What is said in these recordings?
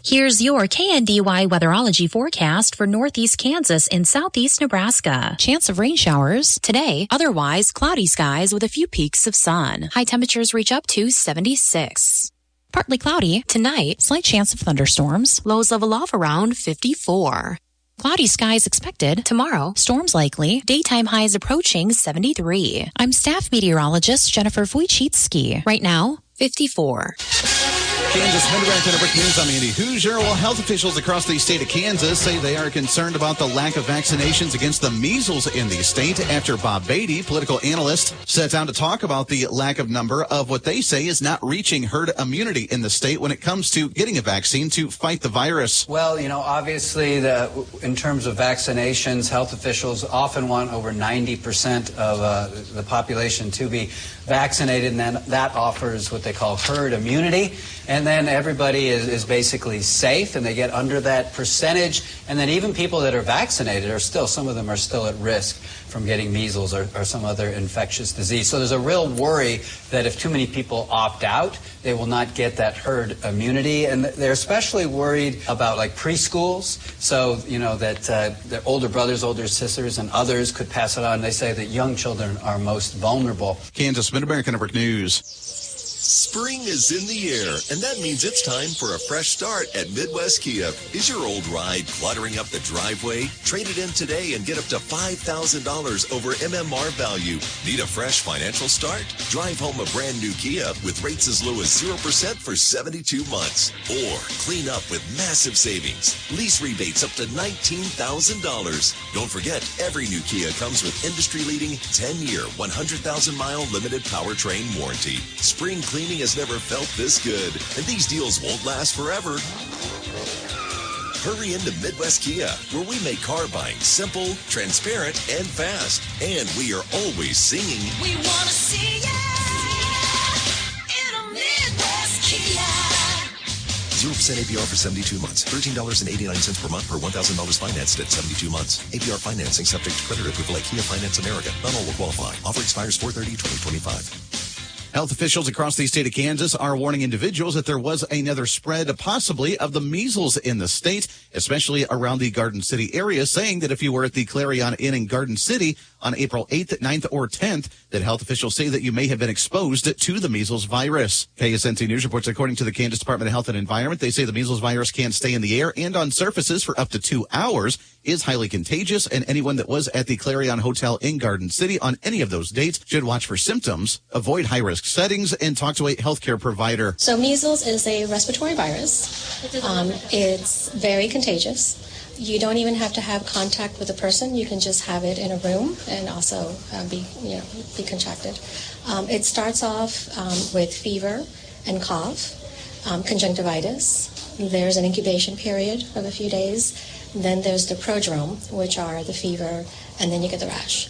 Here's your KNDY weatherology forecast for northeast Kansas and southeast Nebraska. Chance of rain showers today, otherwise cloudy skies with a few peaks of sun. High temperatures reach up to 76. Partly cloudy tonight, slight chance of thunderstorms. Lows level off around 54. Cloudy skies expected tomorrow. Storms likely. Daytime highs approaching 73. I'm staff meteorologist Jennifer Wojcicki. Right now, 54. Kansas Mid-American Network News. I'm Andy Hoosier. Well, health officials across the state of Kansas say they are concerned about the lack of vaccinations against the measles in the state after Bob Beatty, political analyst, sat down to talk about the lack of number of what they say is not reaching herd immunity in the state when it comes to getting a vaccine to fight the virus. Well, obviously, in terms of vaccinations, health officials often want over 90% of the population to be vaccinated, and then that offers what they call herd immunity. And then everybody is basically safe, and they get under that percentage. And then even people that are vaccinated some of them are still at risk from getting measles or some other infectious disease. So there's a real worry that if too many people opt out, they will not get that herd immunity. And they're especially worried about like preschools. So, that their older brothers, older sisters, and others could pass it on. They say that young children are most vulnerable. Kansas Mid-American Network News. Spring is in the air, and that means it's time for a fresh start at Midwest Kia. Is your old ride cluttering up the driveway? Trade it in today and get up to $5,000 over MMR value. Need a fresh financial start? Drive home a brand new Kia with rates as low as 0% for 72 months. Or clean up with massive savings. Lease rebates up to $19,000. Don't forget, every new Kia comes with industry-leading 10-year, 100,000-mile limited powertrain warranty. Spring cleaning has never felt this good, and these deals won't last forever. Hurry into Midwest Kia, where we make car buying simple, transparent, and fast. And we are always singing. We want to see ya in a Midwest Kia. 0% APR for 72 months. $13.89 per month per $1,000 financed at 72 months. APR financing subject to credit approval at Kia Finance America. Not all will qualify. Offer expires 4/30/2025. Health officials across the state of Kansas are warning individuals that there was another spread, possibly, of the measles in the state, especially around the Garden City area, saying that if you were at the Clarion Inn in Garden City on April 8th, 9th, or 10th, that health officials say that you may have been exposed to the measles virus. KSNT News reports, according to the Kansas Department of Health and Environment, they say the measles virus can stay in the air and on surfaces for up to 2 hours, is highly contagious, and anyone that was at the Clarion Hotel in Garden City on any of those dates should watch for symptoms, avoid high-risk settings, and talk to a healthcare provider. So measles is a respiratory virus. It's very contagious. You don't even have to have contact with a person. You can just have it in a room and also be contracted. It starts off with fever and cough, conjunctivitis. There's an incubation period of a few days. Then there's the prodrome, which are the fever, and then you get the rash.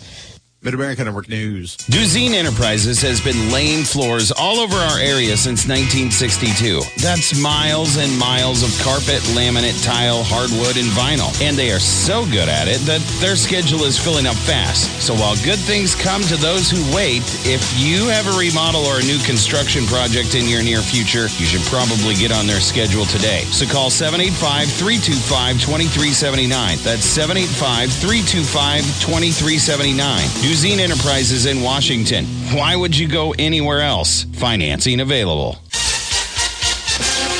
Mid-American Network News. Duzine Enterprises has been laying floors all over our area since 1962. That's miles and miles of carpet, laminate, tile, hardwood, and vinyl. And they are so good at it that their schedule is filling up fast. So while good things come to those who wait, if you have a remodel or a new construction project in your near future, you should probably get on their schedule today. So call 785-325-2379. That's 785-325-2379. Duzine Enterprises in Washington. Why would you go anywhere else? Financing available.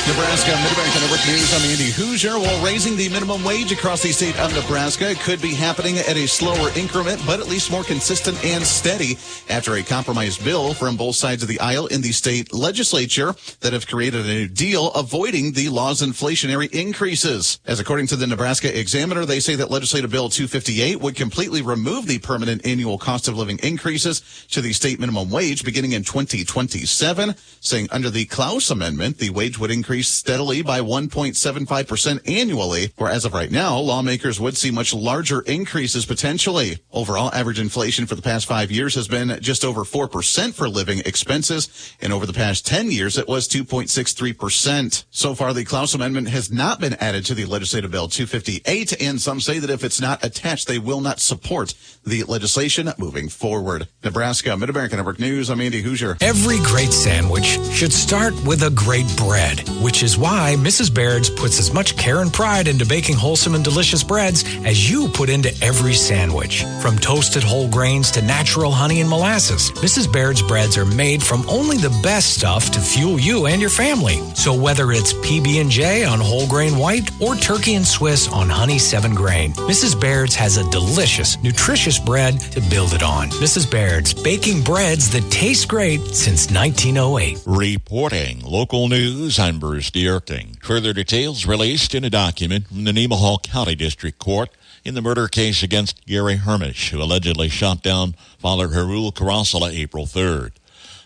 Nebraska Mid-American Network News. I'm Andy Hoosier. Well, raising the minimum wage across the state of Nebraska could be happening at a slower increment, but at least more consistent and steady after a compromise bill from both sides of the aisle in the state legislature that have created a new deal avoiding the law's inflationary increases. As according to the Nebraska Examiner, they say that Legislative Bill 258 would completely remove the permanent annual cost of living increases to the state minimum wage beginning in 2027, saying under the Klaus Amendment, the wage would increase steadily by 1.75% annually, where as of right now, lawmakers would see much larger increases potentially. Overall, average inflation for the past 5 years has been just over 4% for living expenses, and over the past 10 years, it was 2.63%. So far, the Klaus Amendment has not been added to the Legislative Bill 258, and some say that if it's not attached, they will not support the legislation moving forward. Nebraska Mid-American Network News, I'm Andy Hoosier. Every great sandwich should start with a great bread. which is why Mrs. Baird's puts as much care and pride into baking wholesome and delicious breads as you put into every sandwich. From toasted whole grains to natural honey and molasses, Mrs. Baird's breads are made from only the best stuff to fuel you and your family. So whether it's PB&J on whole grain white or turkey and Swiss on honey 7 grain, Mrs. Baird's has a delicious, nutritious bread to build it on. Mrs. Baird's, baking breads that taste great since 1908. Reporting local news, I'm Bruce Dierking. Further details released in a document from the Nemaha County District Court in the murder case against Gary Hermish, who allegedly shot down Father Harul Karasala April 3rd.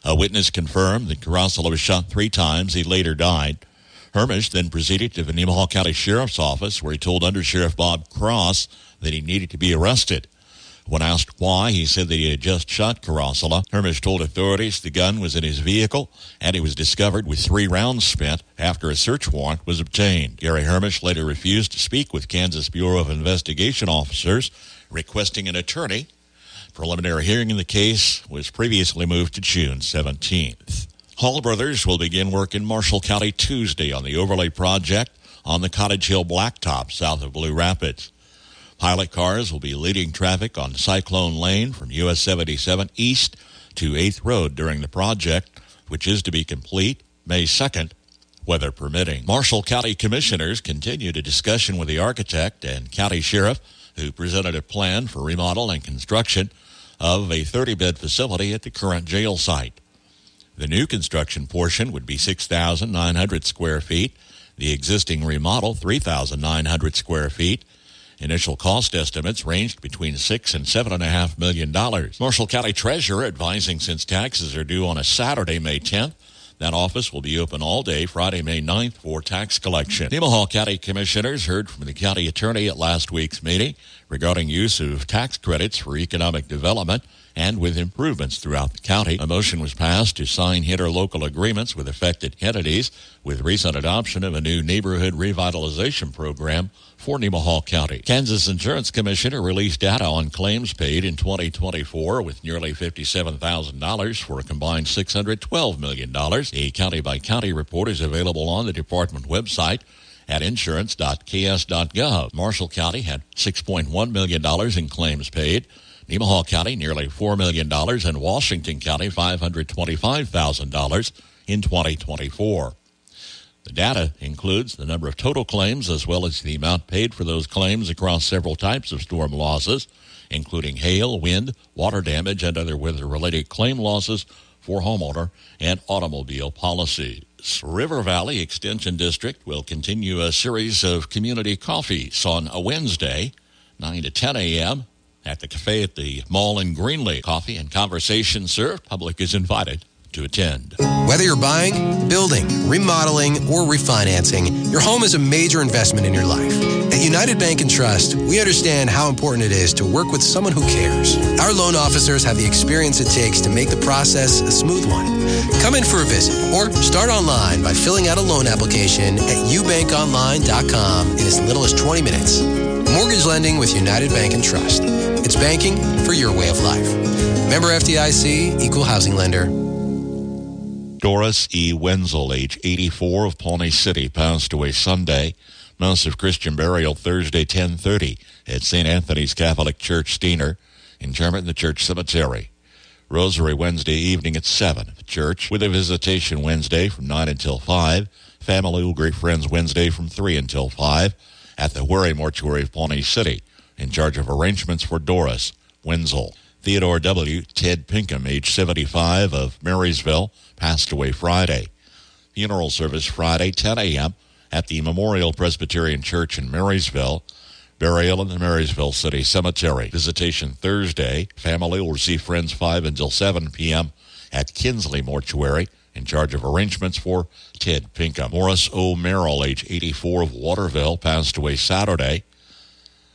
A witness confirmed that Karasala was shot 3 times. He later died. Hermish then proceeded to the Nemaha County Sheriff's Office, where he told Under Sheriff Bob Cross that he needed to be arrested. When asked why, he said that he had just shot Karasala. Hermish told authorities the gun was in his vehicle, and it was discovered with 3 rounds spent after a search warrant was obtained. Gary Hermish later refused to speak with Kansas Bureau of Investigation officers, requesting an attorney. Preliminary hearing in the case was previously moved to June 17th. Hall Brothers will begin work in Marshall County Tuesday on the overlay project on the Cottage Hill Blacktop south of Blue Rapids. Pilot cars will be leading traffic on Cyclone Lane from US 77 east to 8th Road during the project, which is to be complete May 2nd, weather permitting. Marshall County Commissioners continued a discussion with the architect and county sheriff, who presented a plan for remodel and construction of a 30-bed facility at the current jail site. The new construction portion would be 6,900 square feet, the existing remodel 3,900 square feet. Initial cost estimates ranged between $6 and $7.5 million. Marshall County Treasurer advising since taxes are due on a Saturday, May 10th. That office will be open all day Friday, May 9th for tax collection. Nemaha County Commissioners heard from the county attorney at last week's meeting regarding use of tax credits for economic development and with improvements throughout the county. A motion was passed to sign interlocal agreements with affected entities with recent adoption of a new neighborhood revitalization program for Nemaha County. Kansas Insurance Commissioner released data on claims paid in 2024 with nearly $57,000 for a combined $612 million. A county-by-county report is available on the department website at insurance.ks.gov. Marshall County had $6.1 million in claims paid. Nemaha County, nearly $4 million, and Washington County, $525,000 in 2024. The data includes the number of total claims as well as the amount paid for those claims across several types of storm losses, including hail, wind, water damage, and other weather-related claim losses for homeowner and automobile policies. River Valley Extension District will continue a series of community coffees on a Wednesday, 9 to 10 a.m., at the cafe at the mall in Greenlee. Coffee and conversation served. Public is invited to attend. Whether you're buying, building, remodeling, or refinancing, your home is a major investment in your life. At United Bank and Trust, we understand how important it is to work with someone who cares. Our loan officers have the experience it takes to make the process a smooth one. Come in for a visit or start online by filling out a loan application at ubankonline.com in as little as 20 minutes. Mortgage lending with United Bank and Trust. It's banking for your way of life. Member FDIC, Equal Housing Lender. Doris E. Wenzel, age 84, of Pawnee City, passed away Sunday. Mass of Christian burial Thursday, 10:30 at St. Anthony's Catholic Church, Steiner. Interment in the church cemetery. Rosary Wednesday evening at 7 at the church, with a visitation Wednesday from 9 until 5. Family will greet friends Wednesday from 3 until 5 at the Wherry Mortuary of Pawnee City, in charge of arrangements for Doris Wenzel. Theodore W. Ted Pinkham, age 75, of Marysville, passed away Friday. Funeral service Friday, 10 a.m. at the Memorial Presbyterian Church in Marysville. Burial in the Marysville City Cemetery. Visitation Thursday. Family will receive friends 5 until 7 p.m. at Kinsley Mortuary, in charge of arrangements for Ted Pinkham. Morris O. Merrill, age 84, of Waterville, passed away Saturday.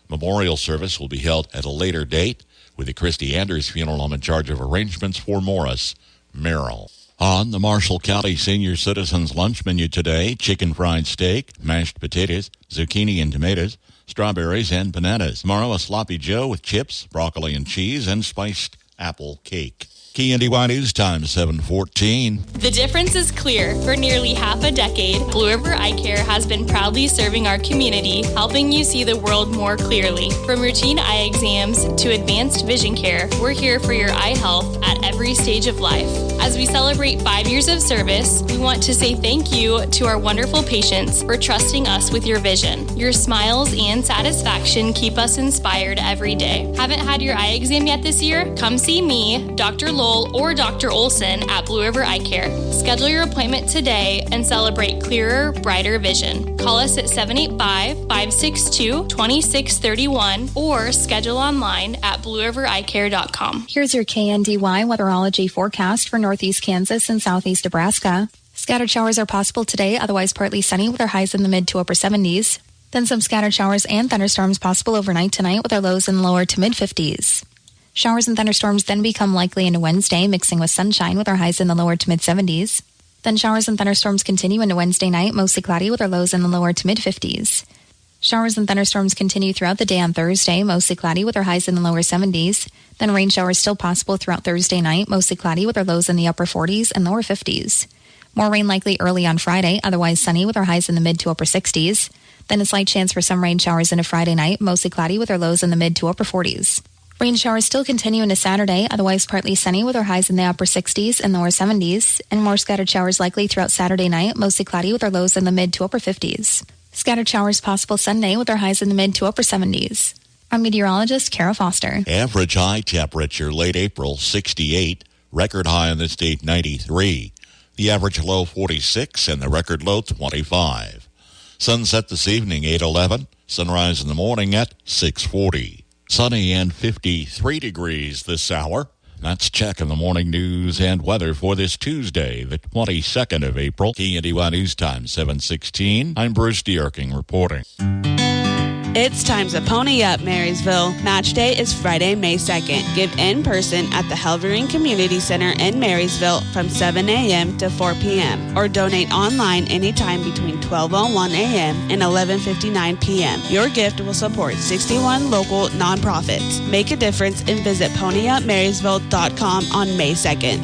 Memorial service will be held at a later date, with the Christy Anders Funeral Home in charge of arrangements for Morris Merrill. On the Marshall County Senior Citizens Lunch menu today, chicken fried steak, mashed potatoes, zucchini and tomatoes, strawberries and bananas. Tomorrow, a sloppy joe with chips, broccoli and cheese, and spiced apple cake. KNDY News Time, 7:14. The difference is clear. For nearly half a decade, Blue River Eye Care has been proudly serving our community, helping you see the world more clearly. From routine eye exams to advanced vision care, we're here for your eye health at every stage of life. As we celebrate 5 years of service, we want to say thank you to our wonderful patients for trusting us with your vision. Your smiles and satisfaction keep us inspired every day. Haven't had your eye exam yet this year? Come see me, Dr. Lowell, or Dr. Olson at Blue River Eye Care. Schedule your appointment today and celebrate clearer, brighter vision. Call us at 785-562-2631 or schedule online at bluerivereyecare.com. Here's your KNDY weatherology forecast for northeast Kansas and southeast Nebraska. Scattered showers are possible today, otherwise partly sunny with our highs in the mid to upper 70s. Then some scattered showers and thunderstorms possible overnight tonight with our lows in the lower to mid 50s. Showers and thunderstorms then become likely into Wednesday, mixing with sunshine with our highs in the lower to mid 70s. Then showers and thunderstorms continue into Wednesday night, mostly cloudy with our lows in the lower to mid 50s. Showers and thunderstorms continue throughout the day on Thursday, mostly cloudy with our highs in the lower 70s. Then rain showers still possible throughout Thursday night, mostly cloudy with our lows in the upper 40s and lower 50s. More rain likely early on Friday, otherwise sunny with our highs in the mid to upper 60s. Then a slight chance for some rain showers into Friday night, mostly cloudy with our lows in the mid to upper 40s. Rain showers still continue into Saturday, otherwise partly sunny with our highs in the upper 60s and lower 70s, and more scattered showers likely throughout Saturday night, mostly cloudy with our lows in the mid to upper 50s. Scattered showers possible Sunday with our highs in the mid to upper 70s. I'm meteorologist Kara Foster. Average high temperature late April, 68. Record high in the state, 93. The average low, 46, and the record low, 25. Sunset this evening, 8:11. Sunrise in the morning at 6:40. Sunny and 53 degrees this hour. That's Check in the Morning News and Weather for this Tuesday, the 22nd of April. KNDY News Time, 7:16. I'm Bruce Dierking reporting. It's time to pony up, Marysville. Match day is Friday, May 2nd. Give in person at the Helvering Community Center in Marysville from 7 a.m. to 4 p.m. or donate online anytime between 12:01 a.m. and 11:59 p.m. Your gift will support 61 local nonprofits. Make a difference and visit ponyupmarysville.com on May 2nd.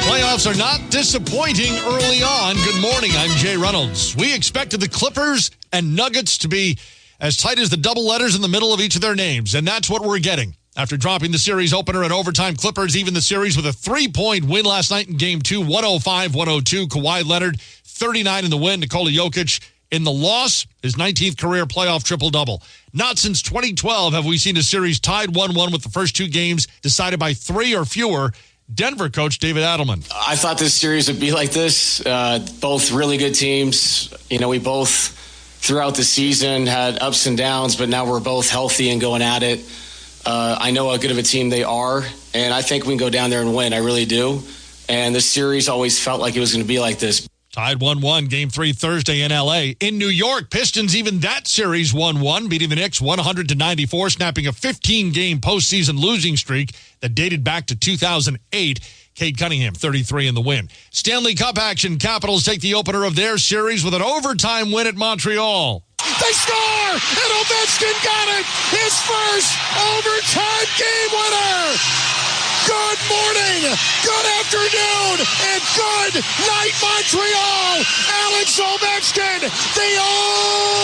Playoffs are not disappointing early on. Good morning, I'm Jay Reynolds. We expected the Clippers and Nuggets to be as tight as the double letters in the middle of each of their names, and that's what we're getting. After dropping the series opener in overtime, Clippers even the series with a 3-point win last night in Game 2, 105-102. Kawhi Leonard, 39 in the win. Nikola Jokic in the loss, his 19th career playoff triple-double. Not since 2012 have we seen a series tied 1-1 with the first two games decided by 3 or fewer. Denver coach David Adelman. I thought this series would be like this. Both really good teams. You know, we both, throughout the season, had ups and downs, but now we're both healthy and going at it. I know how good of a team they are, and I think we can go down there and win. I really do. And this series always felt like it was going to be like this. Tied 1-1, Game 3 Thursday in L.A. In New York, Pistons even that series 1-1, beating the Knicks 100-94, snapping a 15-game postseason losing streak that dated back to 2008. Cade Cunningham, 33 in the win. Stanley Cup action. Capitals take the opener of their series with an overtime win at Montreal. They score! And Ovechkin got it! His first overtime game winner! Good morning, good afternoon, and good night, Montreal! Alex Ovechkin, the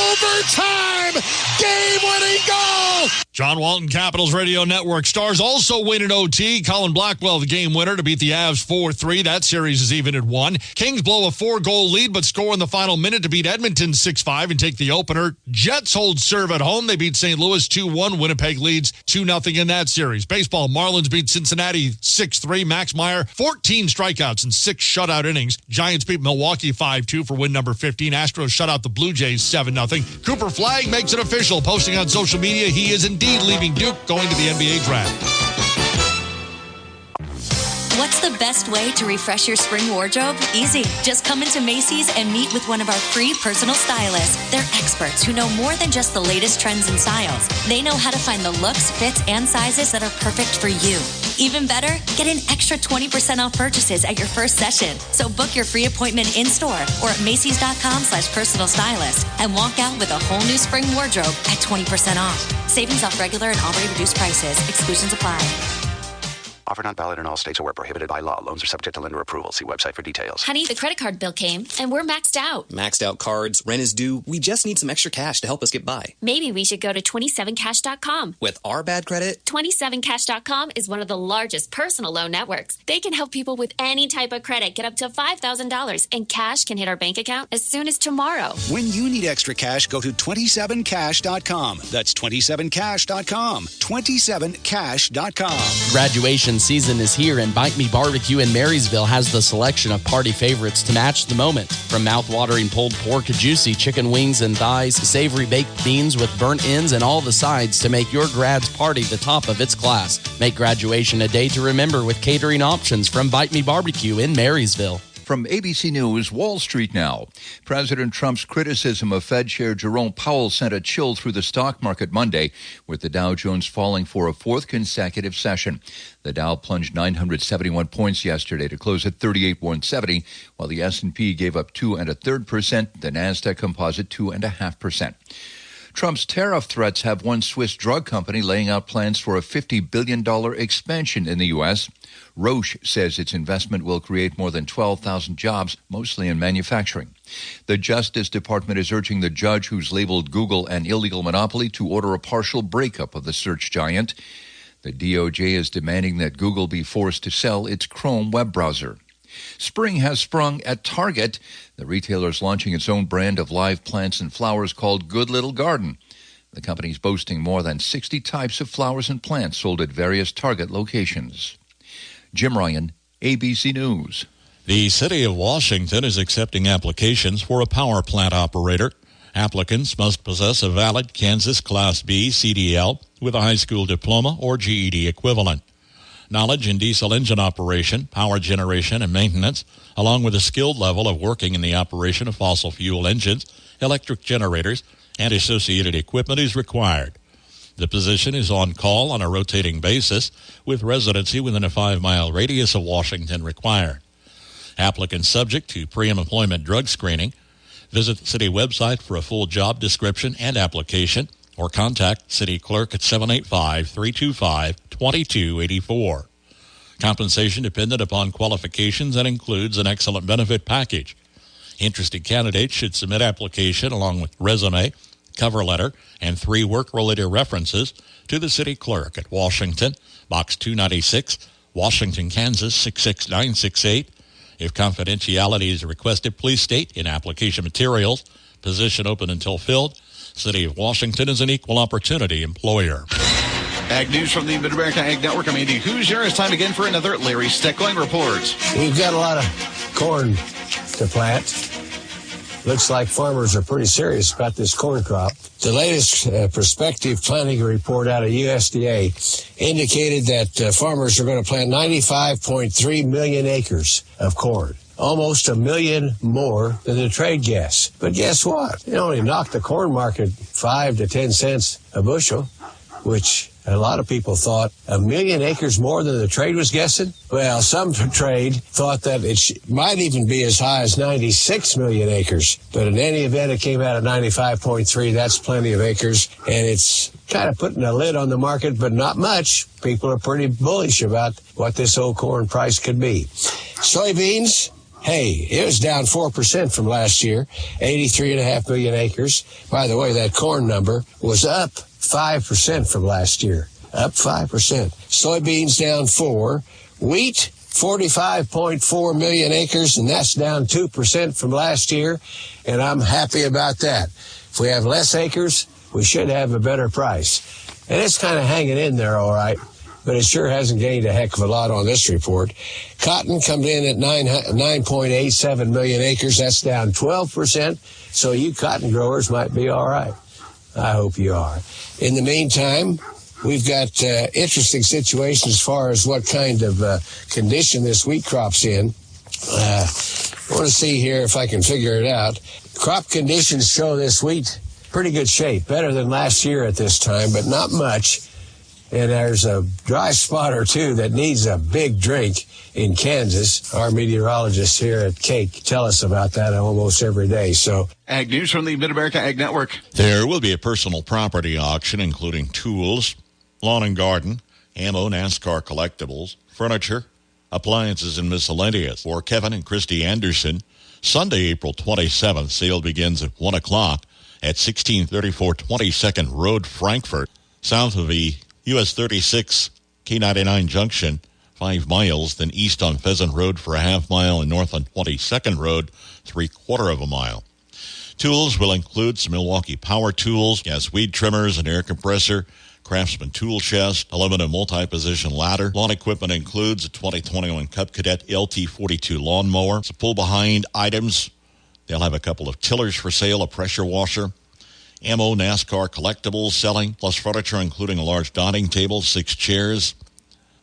overtime game-winning goal! John Walton, Capitals Radio Network. Stars also win in OT. Colin Blackwell, the game winner, to beat the Avs 4-3. That series is even at 1. Kings blow a 4-goal lead, but score in the final minute to beat Edmonton 6-5 and take the opener. Jets hold serve at home. They beat St. Louis 2-1. Winnipeg leads 2-0 in that series. Baseball, Marlins beat Cincinnati 6-3. Max Meyer, 14 strikeouts and 6 shutout innings. Giants beat Milwaukee 5-2 for win number 15. Astros shut out the Blue Jays 7-0. Cooper Flagg makes it official, posting on social media he is indeed leaving Duke, going to the NBA draft. What's the best way to refresh your spring wardrobe? Easy. Just come into Macy's and meet with one of our free personal stylists. They're experts who know more than just the latest trends and styles. They know how to find the looks, fits, and sizes that are perfect for you. Even better, get an extra 20% off purchases at your first session. So book your free appointment in-store or at Macy's.com/personal stylist and walk out with a whole new spring wardrobe at 20% off. Savings off regular and already reduced prices. Exclusions apply. Offer not valid in all states or where prohibited by law. Loans are subject to lender approval. See website for details. Honey, the credit card bill came, and we're maxed out. Maxed out cards, rent is due. We just need some extra cash to help us get by. Maybe we should go to 27cash.com. With our bad credit? 27cash.com is one of the largest personal loan networks. They can help people with any type of credit get up to $5,000, and cash can hit our bank account as soon as tomorrow. When you need extra cash, go to 27cash.com. That's 27cash.com. 27cash.com. Graduation season is here, and Bite Me Barbecue in Marysville has the selection of party favorites to match the moment. From mouth-watering pulled pork to juicy chicken wings and thighs, savory baked beans with burnt ends and all the sides to make your grad's party the top of its class. Make graduation a day to remember with catering options from Bite Me Barbecue in Marysville. From ABC News, Wall Street now. President Trump's criticism of Fed Chair Jerome Powell sent a chill through the stock market Monday, with the Dow Jones falling for a fourth consecutive session. The Dow plunged 971 points yesterday to close at 38,170, while the S&P gave up 2 1/3%, the Nasdaq Composite 2.5%. Trump's tariff threats have one Swiss drug company laying out plans for a $50 billion expansion in the U.S. Roche says its investment will create more than 12,000 jobs, mostly in manufacturing. The Justice Department is urging the judge who's labeled Google an illegal monopoly to order a partial breakup of the search giant. The DOJ is demanding that Google be forced to sell its Chrome web browser. Spring has sprung at Target. The retailer is launching its own brand of live plants and flowers called Good Little Garden. The company is boasting more than 60 types of flowers and plants sold at various Target locations. Jim Ryan, ABC News. The City of Washington is accepting applications for a power plant operator. Applicants must possess a valid Kansas Class B CDL with a high school diploma or GED equivalent. Knowledge in diesel engine operation, power generation, and maintenance, along with a skilled level of working in the operation of fossil fuel engines, electric generators, and associated equipment is required. The position is on call on a rotating basis, with residency within a 5-mile radius of Washington required. Applicants subject to pre-employment drug screening. Visit the city website for a full job description and application, or contact city clerk at 785-325-2284. Compensation dependent upon qualifications and includes an excellent benefit package. Interested candidates should submit application along with resume, cover letter, and 3 work-related references to the city clerk at Washington, Box 296, Washington, Kansas 66968. If confidentiality is requested, please state in application materials, position open until filled. City of Washington is an equal opportunity employer. Ag News from the Mid-America Ag Network. I'm Andy Hoosier. It's time again for another Larry Steckling Report. We've got a lot of corn to plant. Looks like farmers are pretty serious about this corn crop. The latest prospective planting report out of USDA indicated that farmers are going to plant 95.3 million acres of corn. Almost 1 million more than the trade guess. But guess what? It only knocked the corn market 5 to 10 cents a bushel, which a lot of people thought 1 million acres more than the trade was guessing. Well, some trade thought that it might even be as high as 96 million acres. But in any event, it came out at 95.3. That's plenty of acres. And it's kind of putting a lid on the market, but not much. People are pretty bullish about what this old corn price could be. Soybeans, hey, it was down 4% from last year, 83.5 million acres. By the way, that corn number was up 5% from last year, up 5%. Soybeans down 4. Wheat, 45.4 million acres, and that's down 2% from last year, and I'm happy about that. If we have less acres, we should have a better price. And it's kind of hanging in there all right, but it sure hasn't gained a heck of a lot on this report. Cotton comes in at 9.87 million acres. That's down 12%, so you cotton growers might be all right. I hope you are. In the meantime, We've got interesting situations as far as what kind of condition this wheat crop's in. I want to see here if I can figure it out. Crop conditions show this wheat pretty good shape, better than last year at this time, but not much. And there's a dry spot or two that needs a big drink in Kansas. Our meteorologists here at Cake tell us about that almost every day. So, Ag News from the Mid-America Ag Network. There will be a personal property auction, including tools, lawn and garden, ammo, NASCAR collectibles, furniture, appliances, and miscellaneous. For Kevin and Christy Anderson, Sunday, April 27th, sale begins at 1 o'clock at 1634 22nd Road, Frankfort, south of the US 36 K99 junction, 5 miles, then east on Pheasant Road for a half mile and north on 22nd Road, 3/4 of a mile. Tools will include some Milwaukee power tools, gas weed trimmers, an air compressor, Craftsman tool chest, aluminum multi-position ladder. Lawn equipment includes a 2021 Cub Cadet LT42 lawnmower. Some pull-behind items. They'll have a couple of tillers for sale, a pressure washer, ammo, NASCAR collectibles selling, plus furniture including a large dining table, 6 chairs,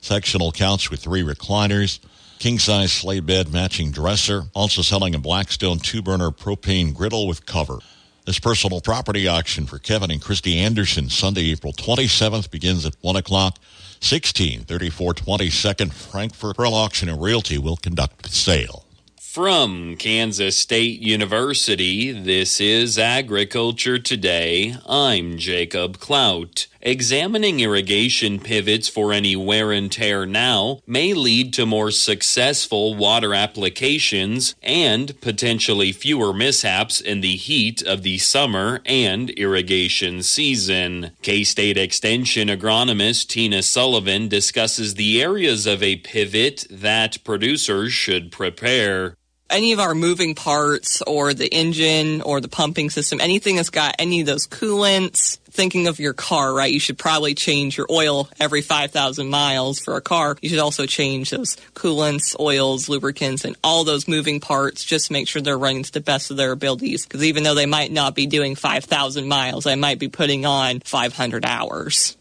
sectional couch with 3 recliners, king-size sleigh bed matching dresser, also selling a Blackstone 2-burner propane griddle with cover. This personal property auction for Kevin and Christy Anderson, Sunday, April 27th, begins at 1 o'clock, 1634 22nd Frankfort. Pearl Auction and Realty will conduct the sale. From Kansas State University, this is Agriculture Today. I'm Jacob Clout. Examining irrigation pivots for any wear and tear now may lead to more successful water applications and potentially fewer mishaps in the heat of the summer and irrigation season. K-State Extension agronomist Tina Sullivan discusses the areas of a pivot that producers should prepare. Any of our moving parts or the engine or the pumping system, anything that's got any of those coolants, thinking of your car, right? You should probably change your oil every 5,000 miles for a car. You should also change those coolants, oils, lubricants, and all those moving parts just to make sure they're running to the best of their abilities. Because even though they might not be doing 5,000 miles, they might be putting on 500 hours.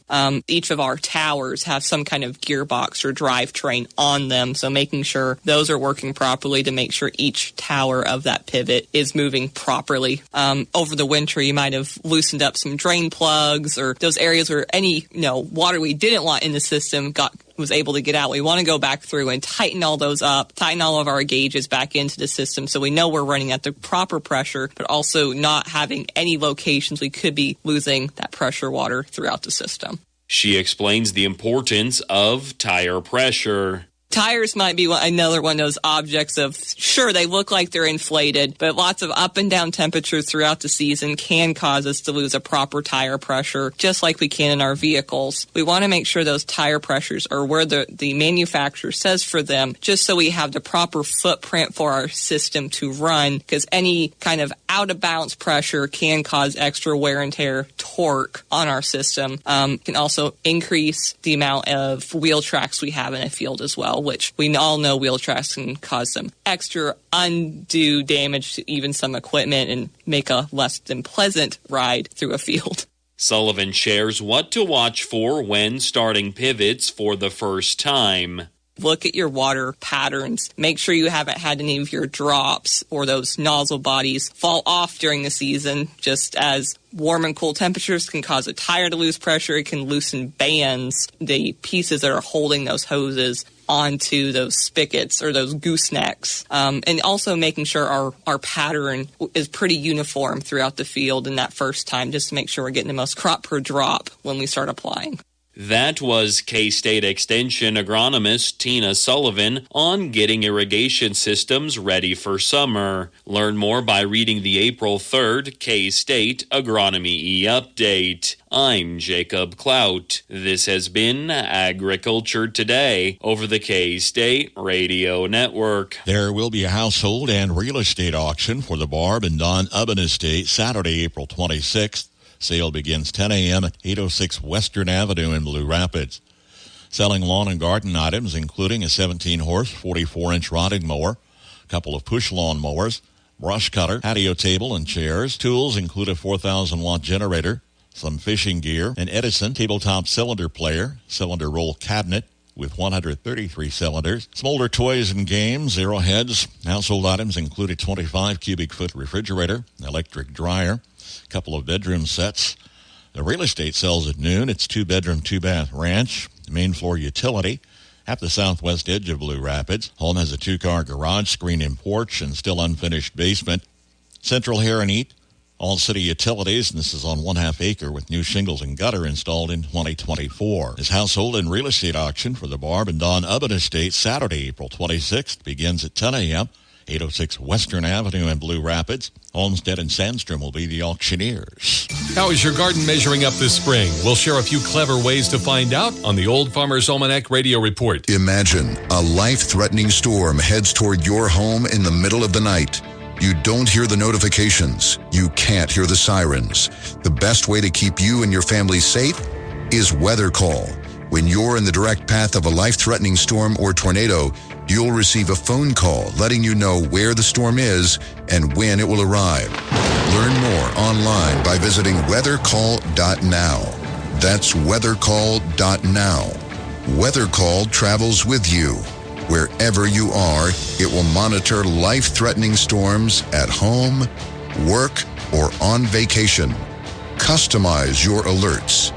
Each of our towers have some kind of gearbox or drivetrain on them, so making sure those are working properly to make sure each tower of that pivot is moving properly. Over the winter, you might have loosened up some drain plugs or those areas where any water we didn't want in the system was able to get out. We want to go back through and tighten all those up, tighten all of our gauges back into the system so we know we're running at the proper pressure, but also not having any locations we could be losing that pressure water throughout the system. She explains the importance of tire pressure. Tires might be another one of those objects of, sure, they look like they're inflated, but lots of up and down temperatures throughout the season can cause us to lose a proper tire pressure, just like we can in our vehicles. We want to make sure those tire pressures are where the manufacturer says for them, just so we have the proper footprint for our system to run, because any kind of out-of-balance pressure can cause extra wear and tear torque on our system. Can also increase the amount of wheel tracks we have in a field as well, which we all know wheel tracks can cause some extra undue damage to even some equipment and make a less than pleasant ride through a field. Sullivan shares what to watch for when starting pivots for the first time. Look at your water patterns. Make sure you haven't had any of your drops or those nozzle bodies fall off during the season, just as warm and cool temperatures can cause a tire to lose pressure. It can loosen bands, the pieces that are holding those hoses onto those spigots or those goosenecks. And also making sure our pattern is pretty uniform throughout the field in that first time, just to make sure we're getting the most crop per drop when we start applying. That was K-State Extension agronomist Tina Sullivan on getting irrigation systems ready for summer. Learn more by reading the April 3rd K-State Agronomy E-Update. I'm Jacob Clout. This has been Agriculture Today over the K-State Radio Network. There will be a household and real estate auction for the Barb and Don Ubben Estate Saturday, April 26th. Sale begins 10 a.m. at 806 Western Avenue in Blue Rapids. Selling lawn and garden items, including a 17-horse, 44-inch rotting mower, a couple of push lawn mowers, brush cutter, patio table, and chairs. Tools include a 4,000-watt generator, some fishing gear, an Edison tabletop cylinder player, cylinder roll cabinet with 133 cylinders, some older toys and games, arrowheads. Household items include a 25 cubic foot refrigerator, electric dryer, a couple of bedroom sets. The real estate sells at noon. It's 2-bedroom, 2-bath ranch, main floor utility, at the southwest edge of Blue Rapids. Home has a 2-car garage, screen-in porch, and still unfinished basement. Central Hair and Eat, all city utilities, and this is on 1/2 acre with new shingles and gutter installed in 2024. This household and real estate auction for the Barb and Don Ubben Estate, Saturday, April 26th, begins at 10 a.m., 806 Western Avenue in Blue Rapids. Olmsted and Sandstrom will be the auctioneers. How is your garden measuring up this spring? We'll share a few clever ways to find out on the Old Farmer's Almanac Radio Report. Imagine a life-threatening storm heads toward your home in the middle of the night. You don't hear the notifications. You can't hear the sirens. The best way to keep you and your family safe is Weather Call. When you're in the direct path of a life-threatening storm or tornado, you'll receive a phone call letting you know where the storm is and when it will arrive. Learn more online by visiting weathercall.now. That's weathercall.now. Weather Call travels with you. Wherever you are, it will monitor life-threatening storms at home, work, or on vacation. Customize your alerts.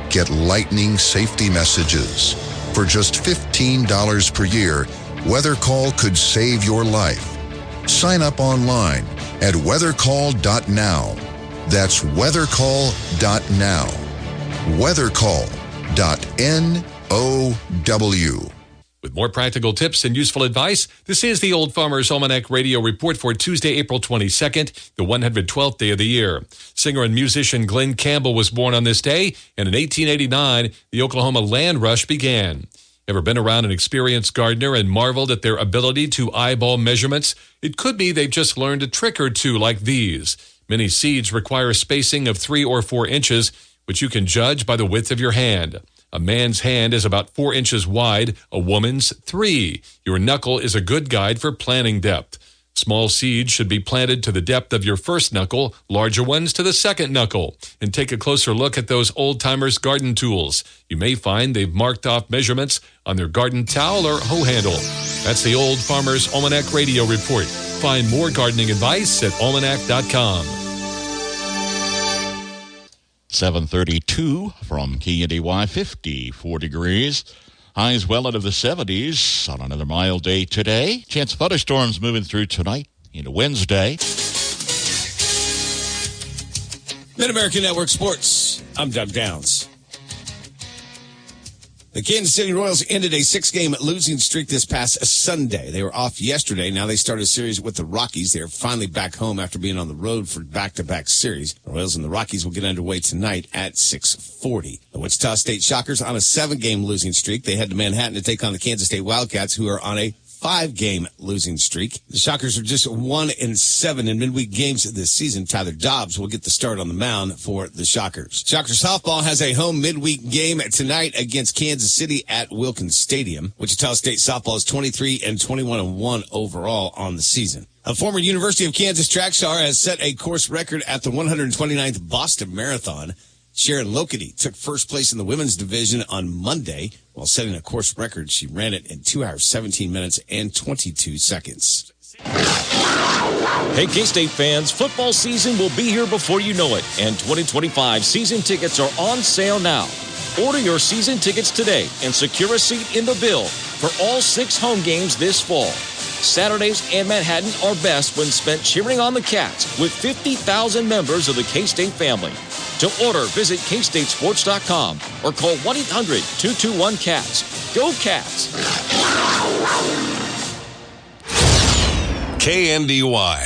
Get lightning safety messages. For just $15 per year, Weather Call could save your life. Sign up online at weathercall.now. That's weathercall.now. Weathercall.now. With more practical tips and useful advice, this is the Old Farmer's Almanac Radio Report for Tuesday, April 22nd, the 112th day of the year. Singer and musician Glenn Campbell was born on this day, and in 1889, the Oklahoma land rush began. Ever been around an experienced gardener and marveled at their ability to eyeball measurements? It could be they've just learned a trick or two like these. Many seeds require spacing of 3 or 4 inches, which you can judge by the width of your hand. A man's hand is about 4 inches wide, a woman's 3. Your knuckle is a good guide for planting depth. Small seeds should be planted to the depth of your first knuckle, larger ones to the second knuckle. And take a closer look at those old-timers' garden tools. You may find they've marked off measurements on their garden towel or hoe handle. That's the Old Farmer's Almanac Radio Report. Find more gardening advice at almanac.com. 7:32 from KNDY, 54 degrees. Highs well into the 70s on another mild day today. Chance of thunderstorms moving through tonight into Wednesday. Mid-American Network Sports. I'm Doug Downs. The Kansas City Royals ended a 6-game losing streak this past Sunday. They were off yesterday. Now they start a series with the Rockies. They're finally back home after being on the road for back-to-back series. The Royals and the Rockies will get underway tonight at 6:40. The Wichita State Shockers on a 7-game losing streak. They head to Manhattan to take on the Kansas State Wildcats, who are on a 5-game losing streak. The Shockers are just 1-7 in midweek games this season. Tyler Dobbs will get the start on the mound for the Shockers. Shockers softball has a home midweek game tonight against Kansas City at Wilkins Stadium. Wichita State softball is 23-21-1 overall on the season. A former University of Kansas track star has set a course record at the 129th Boston Marathon. Sharon Lokity took first place in the women's division on Monday while setting a course record. She ran it in 2 hours, 17 minutes, and 22 seconds. Hey, K-State fans, football season will be here before you know it, and 2025 season tickets are on sale now. Order your season tickets today and secure a seat in the bill for all 6 home games this fall. Saturdays in Manhattan are best when spent cheering on the Cats with 50,000 members of the K-State family. To order, visit kstatesports.com or call 1-800-221-CATS. Go Cats! KNDY.